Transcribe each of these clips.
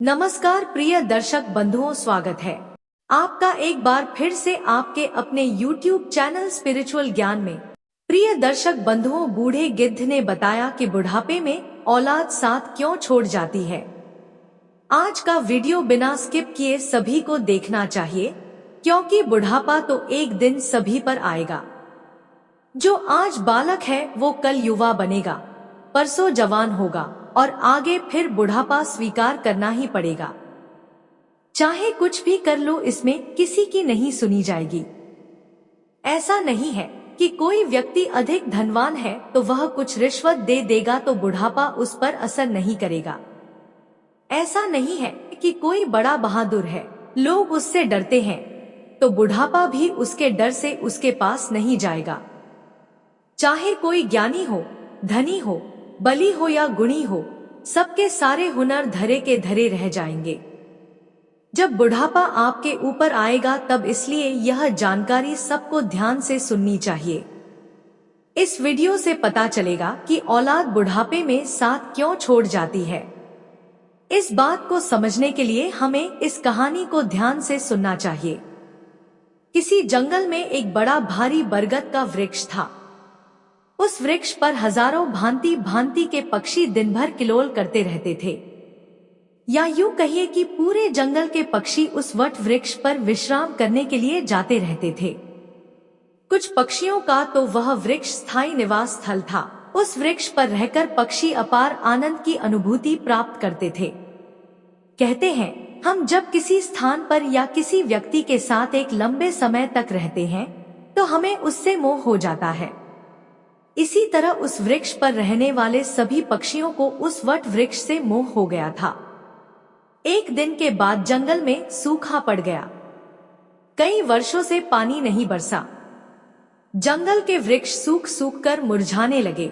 नमस्कार प्रिय दर्शक बंधुओं, स्वागत है आपका एक बार फिर से आपके अपने YouTube चैनल स्पिरिचुअल ज्ञान में। प्रिय दर्शक बंधुओं, बूढ़े गिद्ध ने बताया कि बुढ़ापे में औलाद साथ क्यों छोड़ जाती है। आज का वीडियो बिना स्किप किए सभी को देखना चाहिए, क्योंकि बुढ़ापा तो एक दिन सभी पर आएगा। जो आज बालक है वो कल युवा बनेगा, परसों जवान होगा और आगे फिर बुढ़ापा स्वीकार करना ही पड़ेगा। चाहे कुछ भी कर लो, इसमें किसी की नहीं सुनी जाएगी। ऐसा नहीं है कि कोई व्यक्ति अधिक धनवान है तो वह कुछ रिश्वत दे देगा तो बुढ़ापा उस पर असर नहीं करेगा। ऐसा नहीं है कि कोई बड़ा बहादुर है, लोग उससे डरते हैं, तो बुढ़ापा भी उसके डर से उसके पास नहीं जाएगा। चाहे कोई ज्ञानी हो, धनी हो, बली हो या गुणी हो, सबके सारे हुनर धरे के धरे रह जाएंगे जब बुढ़ापा आपके ऊपर आएगा। तब इसलिए यह जानकारी सबको ध्यान से सुननी चाहिए। इस वीडियो से पता चलेगा कि औलाद बुढ़ापे में साथ क्यों छोड़ जाती है। इस बात को समझने के लिए हमें इस कहानी को ध्यान से सुनना चाहिए। किसी जंगल में एक बड़ा भारी बरगद का वृक्ष था। उस वृक्ष पर हजारों भांति भांति के पक्षी दिन भर किलोल करते रहते थे, या यूं कहिए कि पूरे जंगल के पक्षी उस वट वृक्ष पर विश्राम करने के लिए जाते रहते थे। कुछ पक्षियों का तो वह वृक्ष स्थायी निवास स्थल था। उस वृक्ष पर रहकर पक्षी अपार आनंद की अनुभूति प्राप्त करते थे। कहते हैं, हम जब किसी स्थान पर या किसी व्यक्ति के साथ एक लंबे समय तक रहते हैं तो हमें उससे मोह हो जाता है। इसी तरह उस वृक्ष पर रहने वाले सभी पक्षियों को उस वट वृक्ष से मोह हो गया था। एक दिन के बाद जंगल में सूखा पड़ गया। कई वर्षों से पानी नहीं बरसा। जंगल के वृक्ष सूख सूख कर मुरझाने लगे।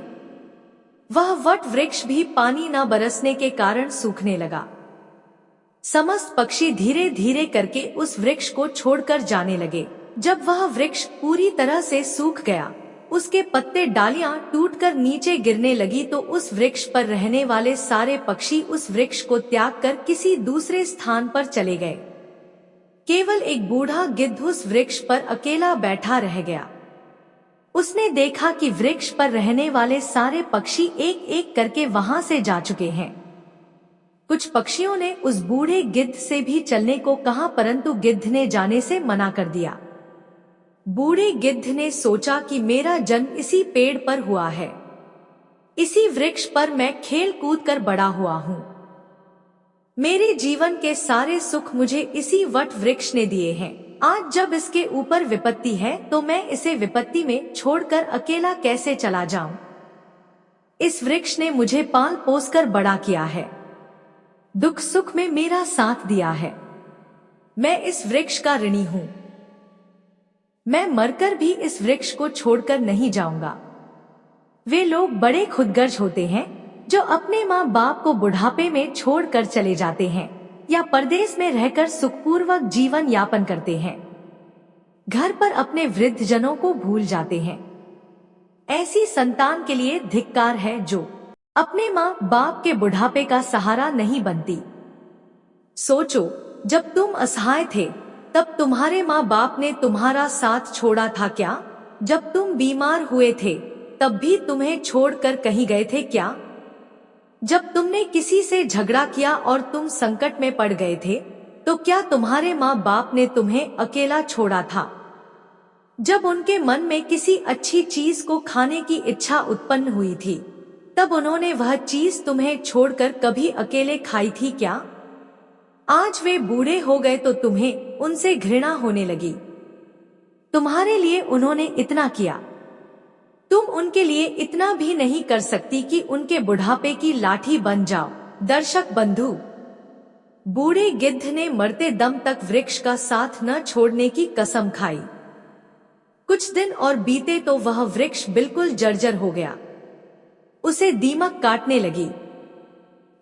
वह वट वृक्ष भी पानी न बरसने के कारण सूखने लगा। समस्त पक्षी धीरे धीरे करके उस वृक्ष को छोड़कर जाने लगे। जब वह वृक्ष पूरी तरह से सूख गया, उसके पत्ते डालियां टूटकर नीचे गिरने लगी, तो उस वृक्ष पर रहने वाले सारे पक्षी उस वृक्ष को त्याग कर किसी दूसरे स्थान पर चले गए। केवल एक बूढ़ा गिद्ध उस वृक्ष पर अकेला बैठा रह गया। उसने देखा कि वृक्ष पर रहने वाले सारे पक्षी एक एक करके वहां से जा चुके हैं। कुछ पक्षियों ने उस बूढ़े गिद्ध से भी चलने को कहा, परंतु गिद्ध ने जाने से मना कर दिया। बूढ़े गिद्ध ने सोचा कि मेरा जन्म इसी पेड़ पर हुआ है, इसी वृक्ष पर मैं खेल कूद कर बड़ा हुआ हूँ। मेरे जीवन के सारे सुख मुझे इसी वट वृक्ष ने दिए हैं। आज जब इसके ऊपर विपत्ति है तो मैं इसे विपत्ति में छोड़कर अकेला कैसे चला जाऊं। इस वृक्ष ने मुझे पाल पोस कर बड़ा किया है, दुख सुख में मेरा साथ दिया है। मैं इस वृक्ष का ऋणी हूँ। मैं मरकर भी इस वृक्ष को छोड़कर नहीं जाऊंगा। वे लोग बड़े खुदगर्ज होते हैं जो अपने माँ बाप को बुढ़ापे में छोड़कर चले जाते हैं या परदेश में रहकर सुखपूर्वक जीवन यापन करते हैं। घर पर अपने वृद्ध जनों को भूल जाते हैं। ऐसी संतान के लिए धिक्कार है जो अपने माँ बाप के बुढ़ापे का सहारा नहीं बनती। सोचो, जब तुम असहाय थे तब तुम्हारे माँ बाप ने तुम्हारा साथ छोड़ा था क्या? जब तुम बीमार हुए थे तब भी तुम्हें छोड़कर कहीं गए थे क्या? जब तुमने किसी से झगड़ा किया और तुम संकट में पड़ गए थे तो क्या तुम्हारे माँ बाप ने तुम्हें अकेला छोड़ा था? जब उनके मन में किसी अच्छी चीज को खाने की इच्छा उत्पन्न हुई थी तब उन्होंने वह चीज तुम्हें छोड़कर कभी अकेले खाई थी क्या? आज वे बूढ़े हो गए तो तुम्हें उनसे घृणा होने लगी। तुम्हारे लिए उन्होंने इतना किया, तुम उनके लिए इतना भी नहीं कर सकती कि उनके बुढ़ापे की लाठी बन जाओ। दर्शक बंधु, बूढ़े गिद्ध ने मरते दम तक वृक्ष का साथ न छोड़ने की कसम खाई। कुछ दिन और बीते तो वह वृक्ष बिल्कुल जर्जर हो गया। उसे दीमक काटने लगी,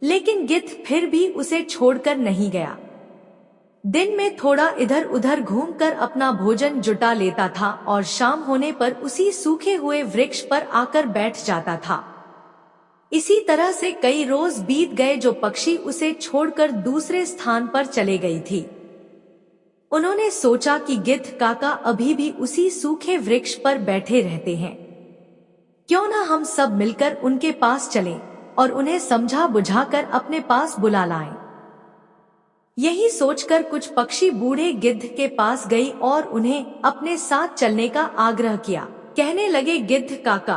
लेकिन गिद्ध फिर भी उसे छोड़कर नहीं गया। दिन में थोड़ा इधर उधर घूमकर अपना भोजन जुटा लेता था और शाम होने पर उसी सूखे हुए वृक्ष पर आकर बैठ जाता था। इसी तरह से कई रोज बीत गए जो पक्षी उसे छोड़कर दूसरे स्थान पर चले गई थी। उन्होंने सोचा कि गिद्ध काका अभी भी उसी सूखे वृक्ष पर बैठे रहते हैं, क्यों ना हम सब मिलकर उनके पास चलें और उन्हें समझा बुझाकर अपने पास बुला लाएं। यही सोचकर कुछ पक्षी बूढ़े गिद्ध के पास गई और उन्हें अपने साथ चलने का आग्रह किया। कहने लगे, गिद्ध काका,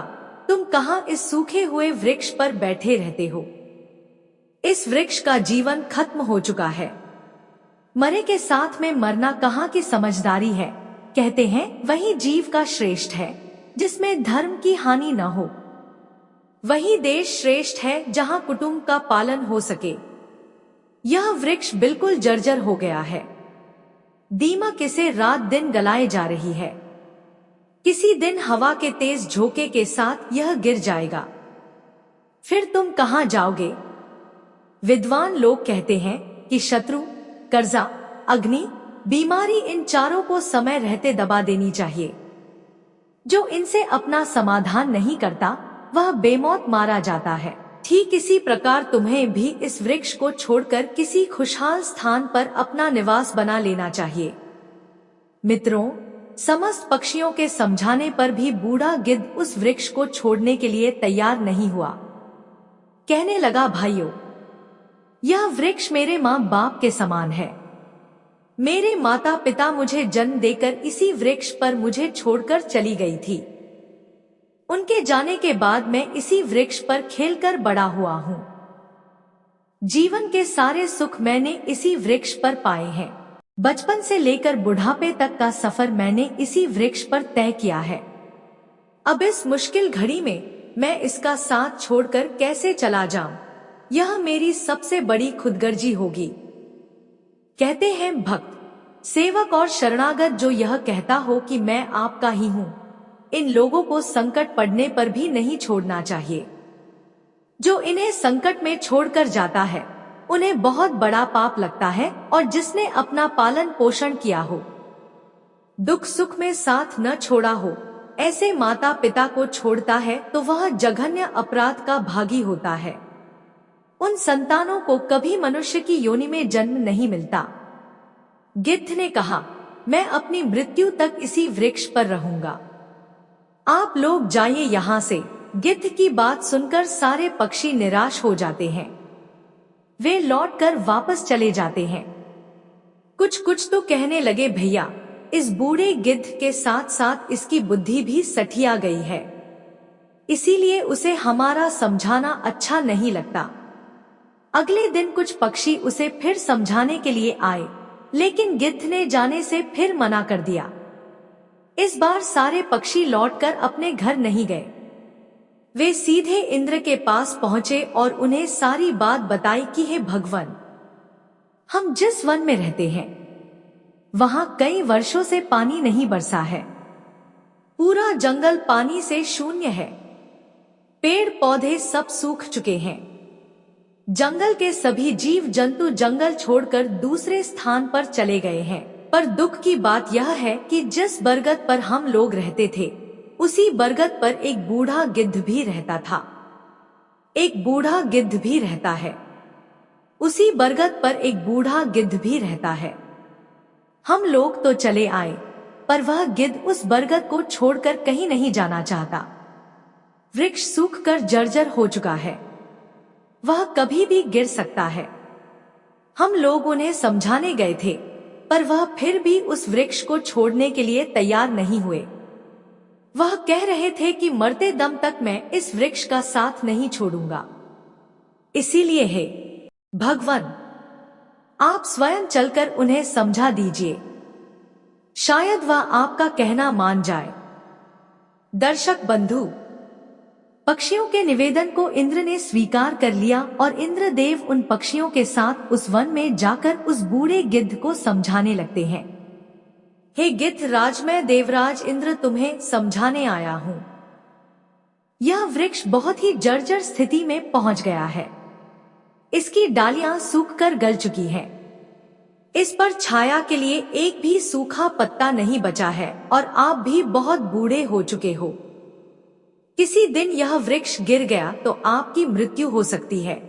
तुम कहाँ इस सूखे हुए वृक्ष पर बैठे रहते हो? इस वृक्ष का जीवन खत्म हो चुका है। मरे के साथ में मरना कहाँ की समझदारी है। कहते हैं वही जीव का श्रेष्ठ है जिसमें धर्म की हानि न हो। वही देश श्रेष्ठ है जहाँ कुटुंब का पालन हो सके। यह वृक्ष बिल्कुल जर्जर हो गया है। दीमक इसे रात दिन गलाए जा रही है। किसी दिन हवा के तेज झोंके के साथ यह गिर जाएगा। फिर तुम कहाँ जाओगे? विद्वान लोग कहते हैं कि शत्रु, कर्जा, अग्नि, बीमारी, इन चारों को समय रहते दबा देनी चाहिए। जो इनसे अपना समाधान नहीं करता वह बेमौत मारा जाता है। ठीक इसी प्रकार तुम्हें भी इस वृक्ष को छोड़कर किसी खुशहाल स्थान पर अपना निवास बना लेना चाहिए। मित्रों, समस्त पक्षियों के समझाने पर भी बूढ़ा गिद्ध उस वृक्ष को छोड़ने के लिए तैयार नहीं हुआ। कहने लगा, भाइयों, यह वृक्ष मेरे माँ बाप के समान है। मेरे माता पिता मुझे जन्म देकर इसी वृक्ष पर मुझे छोड़कर चली गई थी। उनके जाने के बाद मैं इसी वृक्ष पर खेलकर बड़ा हुआ हूँ। जीवन के सारे सुख मैंने इसी वृक्ष पर पाए हैं। बचपन से लेकर बुढ़ापे तक का सफर मैंने इसी वृक्ष पर तय किया है। अब इस मुश्किल घड़ी में मैं इसका साथ छोड़कर कैसे चला जाऊं? यह मेरी सबसे बड़ी खुदगर्जी होगी। कहते हैं भक्त, सेवक और शरणागत जो यह कहता हो कि मैं आपका ही हूँ, इन लोगों को संकट पड़ने पर भी नहीं छोड़ना चाहिए। जो इन्हें संकट में छोड़कर जाता है उन्हें बहुत बड़ा पाप लगता है, और जिसने अपना पालन पोषण किया हो, दुख सुख में साथ न छोड़ा हो, ऐसे माता पिता को छोड़ता है तो वह जघन्य अपराध का भागी होता है। उन संतानों को कभी मनुष्य की योनि में जन्म नहीं मिलता। गिद्ध ने कहा, मैं अपनी मृत्यु तक इसी वृक्ष पर रहूंगा। आप लोग जाइए यहाँ से। गिद्ध की बात सुनकर सारे पक्षी निराश हो जाते हैं। वे लौटकर वापस चले जाते हैं। कुछ तो कहने लगे, भैया, इस बूढ़े गिद्ध के साथ साथ इसकी बुद्धि भी सठिया गई है, इसीलिए उसे हमारा समझाना अच्छा नहीं लगता। अगले दिन कुछ पक्षी उसे फिर समझाने के लिए आए, लेकिन गिद्ध ने जाने से फिर मना कर दिया। इस बार सारे पक्षी लौटकर अपने घर नहीं गए। वे सीधे इंद्र के पास पहुंचे और उन्हें सारी बात बताई कि हे भगवान, हम जिस वन में रहते हैं वहां कई वर्षों से पानी नहीं बरसा है। पूरा जंगल पानी से शून्य है। पेड़ पौधे सब सूख चुके हैं। जंगल के सभी जीव जंतु जंगल छोड़कर दूसरे स्थान पर चले गए हैं। पर दुख की बात यह है कि जिस बरगद पर हम लोग रहते थे उसी बरगद पर एक बूढ़ा गिद्ध भी रहता था। एक बूढ़ा गिद्ध भी रहता है। उसी बरगद पर एक बूढ़ा गिद्ध भी रहता है। हम लोग तो चले आए, पर वह गिद्ध उस बरगद को छोड़कर कहीं नहीं जाना चाहता। वृक्ष सूखकर जर्जर हो चुका है। वह कभी भी गिर सकता है। हम लोग उन्हें समझाने गए थे, पर वह फिर भी उस वृक्ष को छोड़ने के लिए तैयार नहीं हुए। वह कह रहे थे कि मरते दम तक मैं इस वृक्ष का साथ नहीं छोड़ूंगा। इसीलिए हे भगवान, आप स्वयं चलकर उन्हें समझा दीजिए, शायद वह आपका कहना मान जाए। दर्शक बंधु, पक्षियों के निवेदन को इंद्र ने स्वीकार कर लिया और इंद्रदेव उन पक्षियों के साथ उस वन में जाकर उस बूढ़े गिद्ध को समझाने लगते हैं। हे गिद्ध राज, मैं देवराज इंद्र तुम्हें समझाने आया हूँ। यह वृक्ष बहुत ही जर्जर स्थिति में पहुंच गया है। इसकी डालियां सूखकर गल चुकी हैं। इस पर छाया के लिए एक भी सूखा पत्ता नहीं बचा है और आप भी बहुत बूढ़े हो चुके हो। किसी दिन यह वृक्ष गिर गया तो आपकी मृत्यु हो सकती है,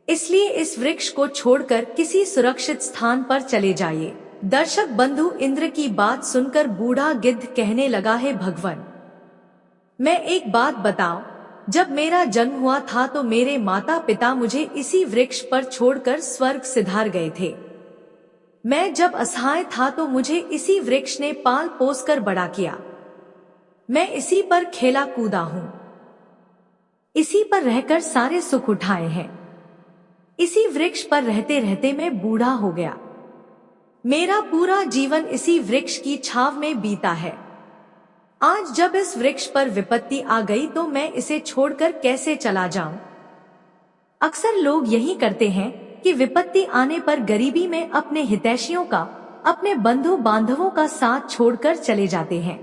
इसलिए इस वृक्ष को छोड़कर किसी सुरक्षित स्थान पर चले जाइए। दर्शक बंधु, इंद्र की बात सुनकर बूढ़ा गिद्ध कहने लगा, है भगवान, मैं एक बात बताऊं, जब मेरा जन्म हुआ था तो मेरे माता पिता मुझे इसी वृक्ष पर छोड़कर स्वर्ग सिधार गए थे। मैं जब असहाय था तो मुझे इसी वृक्ष ने पाल पोस कर बड़ा किया। मैं इसी पर खेला कूदा हूँ, इसी पर रहकर सारे सुख उठाए हैं। इसी वृक्ष पर रहते रहते मैं बूढ़ा हो गया। मेरा पूरा जीवन इसी वृक्ष की छाव में बीता है। आज जब इस वृक्ष पर विपत्ति आ गई तो मैं इसे छोड़कर कैसे चला जाऊं? अक्सर लोग यही करते हैं कि विपत्ति आने पर गरीबी में अपने हितैषियों का, अपने बंधु बांधवों का साथ छोड़कर चले जाते हैं।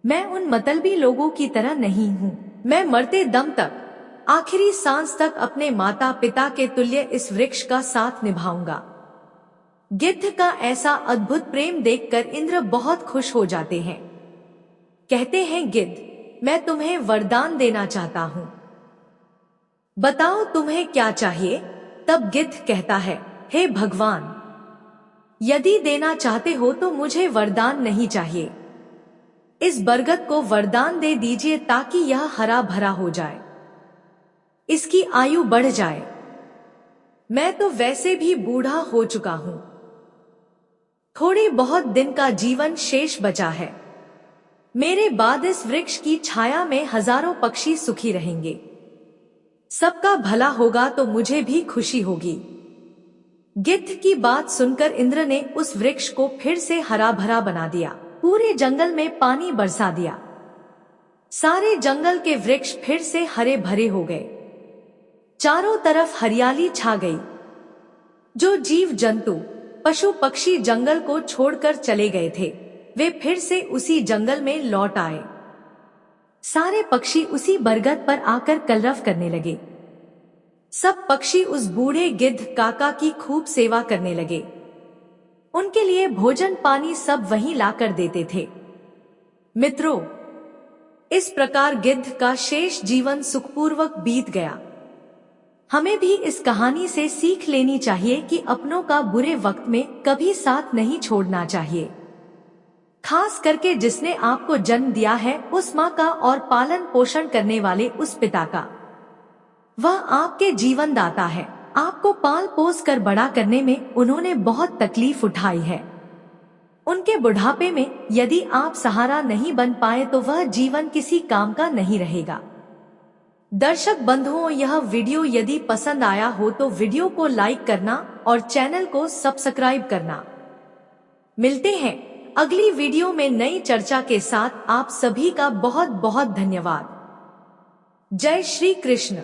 मैं उन मतलबी लोगों की तरह नहीं हूँ। मैं मरते दम तक, आखिरी सांस तक अपने माता पिता के तुल्य इस वृक्ष का साथ निभाऊंगा। गिद्ध का ऐसा अद्भुत प्रेम देखकर इंद्र बहुत खुश हो जाते हैं। कहते हैं, गिद्ध, मैं तुम्हें वरदान देना चाहता हूँ, बताओ तुम्हें क्या चाहिए? तब गिद्ध कहता है, हे भगवान, यदि देना चाहते हो तो मुझे वरदान नहीं चाहिए। इस बरगद को वरदान दे दीजिए ताकि यह हरा भरा हो जाए, इसकी आयु बढ़ जाए। मैं तो वैसे भी बूढ़ा हो चुका हूँ, थोड़े बहुत दिन का जीवन शेष बचा है। मेरे बाद इस वृक्ष की छाया में हजारों पक्षी सुखी रहेंगे। सबका भला होगा तो मुझे भी खुशी होगी। गिद्ध की बात सुनकर इंद्र ने उस वृक्ष को फिर से हरा भरा बना दिया, पूरे जंगल में पानी बरसा दिया। सारे जंगल के वृक्ष फिर से हरे भरे हो गए। चारों तरफ हरियाली छा गई। जो जीव जंतु, पशु पक्षी जंगल को छोड़कर चले गए थे, वे फिर से उसी जंगल में लौट आए। सारे पक्षी उसी बरगद पर आकर कलरव करने लगे। सब पक्षी उस बूढ़े गिद्ध काका की खूब सेवा करने लगे। उनके लिए भोजन पानी सब वहीं लाकर देते थे। मित्रों, इस प्रकार गिद्ध का शेष जीवन सुखपूर्वक बीत गया। हमें भी इस कहानी से सीख लेनी चाहिए कि अपनों का बुरे वक्त में कभी साथ नहीं छोड़ना चाहिए। खास करके जिसने आपको जन्म दिया है, उस माँ का, और पालन पोषण करने वाले उस पिता का। वह आपके जीवन दाता है। आपको पाल पोस कर बड़ा करने में उन्होंने बहुत तकलीफ उठाई है। उनके बुढ़ापे में यदि आप सहारा नहीं बन पाए तो वह जीवन किसी काम का नहीं रहेगा। दर्शक बंधुओं, यह वीडियो यदि पसंद आया हो तो वीडियो को लाइक करना और चैनल को सब्सक्राइब करना। मिलते हैं अगली वीडियो में नई चर्चा के साथ। आप सभी का बहुत बहुत धन्यवाद। जय श्री कृष्ण।